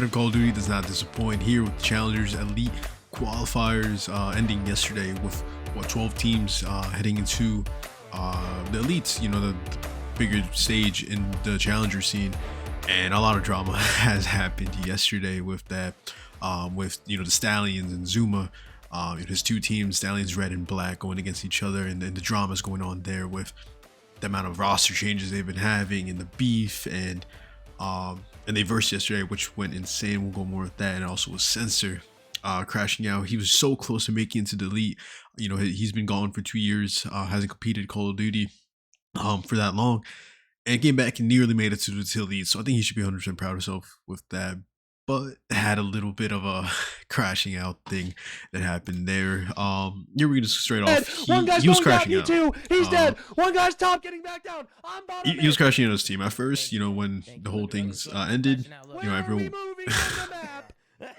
competitive Call of Duty does not disappoint here with the Challengers Elite qualifiers ending yesterday with 12 teams heading into the elites, the bigger stage in the challenger scene. And a lot of drama has happened yesterday with that, with the Statllions and Zoomaa, his two teams, Statllions red and black, going against each other, and the drama's going on there with the amount of roster changes they've been having and the beef, and they versed yesterday, which went insane. We'll go more with that. And also with Censor crashing out. He was so close to making it to the elite. He's been gone for 2 years, hasn't competed Call of Duty for that long, and came back and nearly made it to the elite. So I think he should be 100% proud of himself with that. But had a little bit of a crashing out thing that happened there. Here we're just straight off. One guy's he was going crashing down, out. Too. He's dead. One guy's top, getting back down. I'm bottom. He was crashing out his team at first. When the whole thing's ended. Everyone. Moving on the map.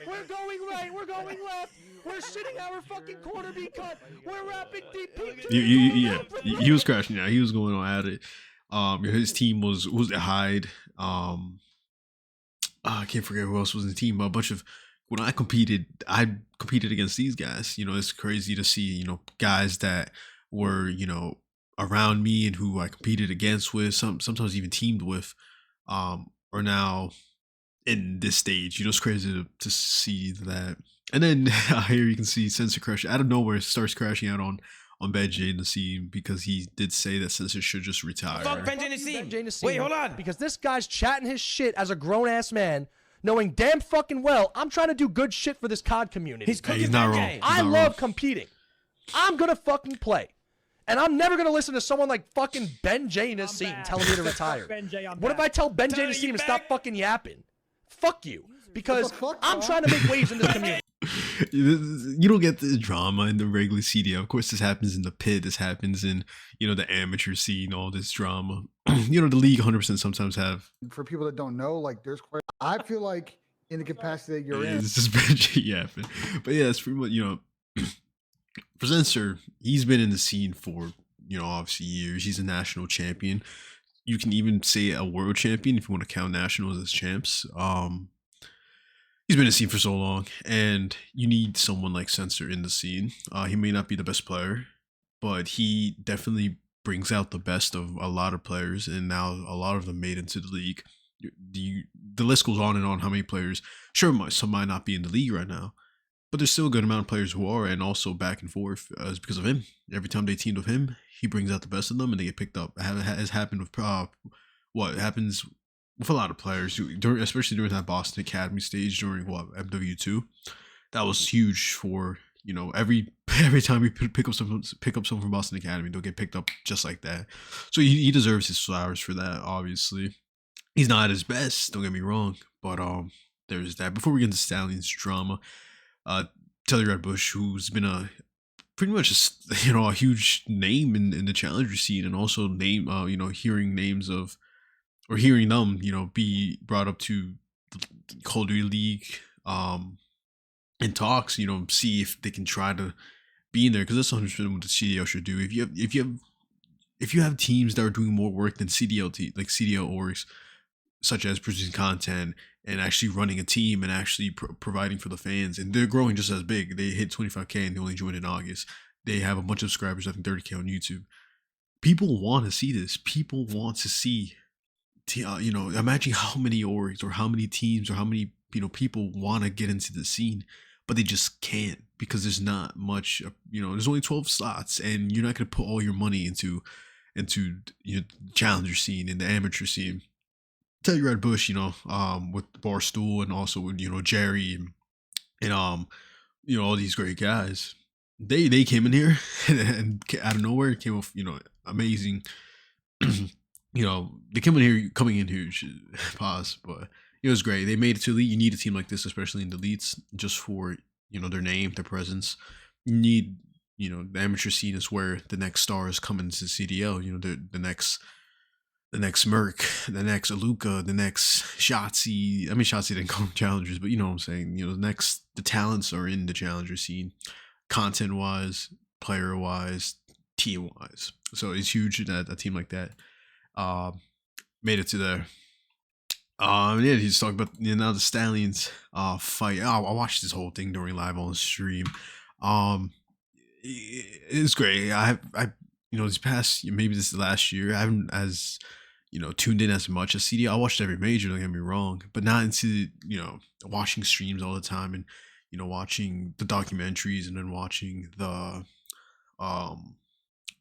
We're going right. We're going left. We're sitting our fucking corner being cut. We're wrapping DP. Yeah, he was crashing out. He was going on at it. His team was Hyde. I can't forget who else was in the team. But a bunch of, when I competed against these guys. It's crazy to see, guys that were, around me and who I competed against with, sometimes even teamed with, are now in this stage. It's crazy to see that. And then here you can see Censor crash out of nowhere, starts crashing out on BenJNaissim, because he did say that Censor should just retire. Fuck BenJNaissim. Wait, hold on. Because this guy's chatting his shit as a grown-ass man, knowing damn fucking well I'm trying to do good shit for this COD community. He's not wrong. I love competing. I'm gonna fucking play. And I'm never gonna listen to someone like fucking BenJNaissim telling me to retire. What if I tell BenJNaissim to stop fucking yapping? Fuck you. Because I'm trying to make waves in this community. You don't get the drama in the regular CDL. Of course, this happens in the pit. This happens in, the amateur scene, all this drama. The league 100% sometimes have. For people that don't know, there's quite, I feel like in the capacity that you're in. It's just BenJ yapping. But yeah, it's pretty much, for Censor, he's been in the scene for, obviously years. He's a national champion. You can even say a world champion if you want to count nationals as champs. He's been in the scene for so long, and you need someone like Censor in the scene. He may not be the best player, but he definitely brings out the best of a lot of players, and now a lot of them made into the league. The list goes on and on how many players. Sure, some might not be in the league right now, but there's still a good amount of players who are, and also back and forth is because of him. Every time they teamed with him, he brings out the best of them, and they get picked up. It has happened with what happens with a lot of players, especially during that Boston Academy stage during MW2. That was huge for, every time we pick up someone from Boston Academy, they'll get picked up just like that. So he deserves his flowers for that. Obviously, he's not at his best, don't get me wrong, but there's that. Before we get into Statllions drama, Bush, who's been pretty much a huge name in the challenger scene, and also hearing names of, or hearing them, be brought up to the Call of Duty League in talks, see if they can try to be in there, because that's 100% what the CDL should do. If you have teams that are doing more work than CDL orgs, such as producing content and actually running a team and actually providing for the fans, and they're growing just as big. They hit 25K and they only joined in August. They have a bunch of subscribers, I think 30K on YouTube. People want to see this. People want to see. Imagine how many orgs or how many teams or how many people want to get into the scene, but they just can't, because there's not much. There's only 12 slots, and you're not going to put all your money into the challenger scene and the amateur scene. Bush, with Barstool, and also with Jerry and all these great guys. They came in here and out of nowhere came off amazing. They coming in huge. Pause, but it was great. They made it to elite. You need a team like this, especially in the elites, just for their name, their presence. You need the amateur scene is where the next stars come into CDL. The next Merc, the next Aluka, the next Shotzi. I mean, Shotzi didn't come from challengers, but you know what I'm saying. The talents are in the challenger scene, content wise, player wise, team wise. So it's huge that a team like that made it to there. Yeah, he's talking about now the Statllions fight. I watched this whole thing during live on stream. It's great. This past maybe this last year, I haven't as tuned in as much as CDL. I watched every major. Don't get me wrong, but not into watching streams all the time and watching the documentaries and then watching um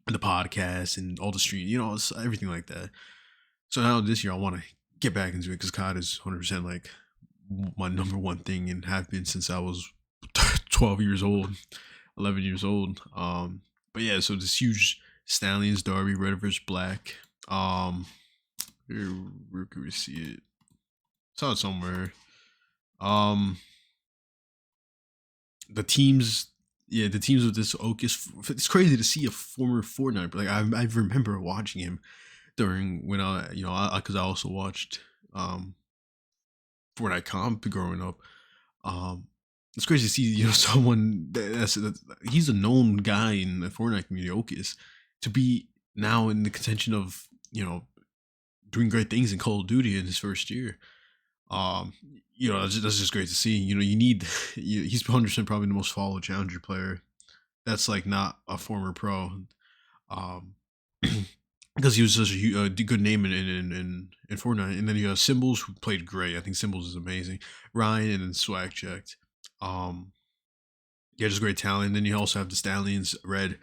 the podcast and all the stream. It's everything like that. So now this year, I want to get back into it because COD is 100% like my number one thing and have been since I was 12 years old, 11 years old. But yeah, so this huge Stallions derby, red versus black. Where can we see it? Saw it somewhere. The teams, the teams of this Ocus. It's crazy to see a former Fortnite, but like I remember watching him during when because I also watched Fortnite comp growing up. It's crazy to see someone that's he's a known guy in the Fortnite community, Ocus, to be now in the contention of doing great things in Call of Duty in his first year. That's just great to see. You need he's 100% probably the most followed challenger player that's like not a former pro. Because he was such a good name in Fortnite. And then you have Symbols, who played great. I think Symbols is amazing. Ryan, and then Swag checked. Just great talent. And then you also have the Statllions, Red.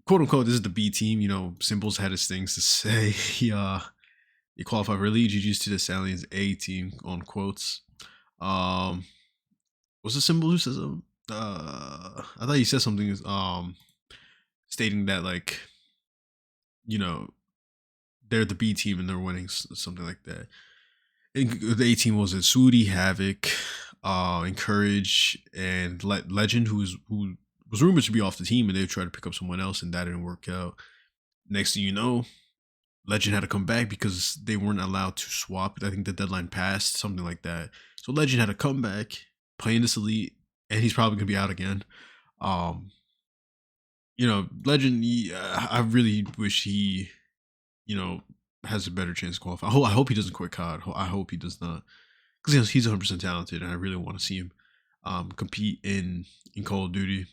Quote unquote, this is the B team. Symbols had his things to say. He qualified for Elite. GG's to the Statllions A team, on quotes. What's the Symbol who says something? I thought he said something stating that like they're the B team and they're winning, something like that. And the A team was Sudi, Havoc, Encourage, and Legend, who was rumored to be off the team, and they tried to pick up someone else, and that didn't work out. Next thing you know, Legend had to come back because they weren't allowed to swap. I think the deadline passed, something like that. So Legend had to come back, play in this Elite, and he's probably gonna be out again. Legend, I really wish he, has a better chance to qualify. I hope he doesn't quit COD. I hope he does not, because he's 100% talented, and I really want to see him compete in Call of Duty.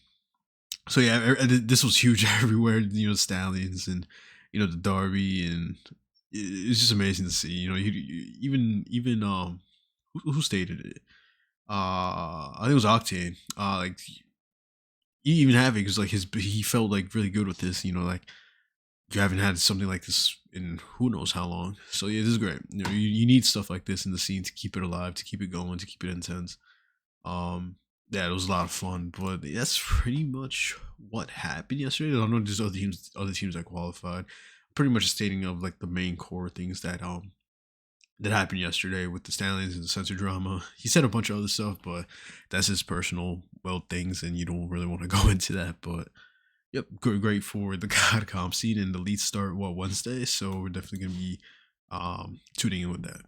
So yeah, this was huge everywhere. Stallions and the derby, and it's just amazing to see. Even who stated it? I think it was Octane. Like even having because like he felt like really good with this. Like you haven't had something like this in who knows how long. So yeah, this is great. You need stuff like this in the scene to keep it alive, to keep it going, to keep it intense. Yeah, it was a lot of fun, but that's pretty much what happened yesterday. I don't know, there's other teams that qualified. Pretty much stating of like the main core things that happened yesterday with the Statllions and the Censor drama. He said a bunch of other stuff, but that's his personal things, and you don't really want to go into that. But yep, great for the COD comp scene, and the lead start Wednesday, so we're definitely gonna be tuning in with that.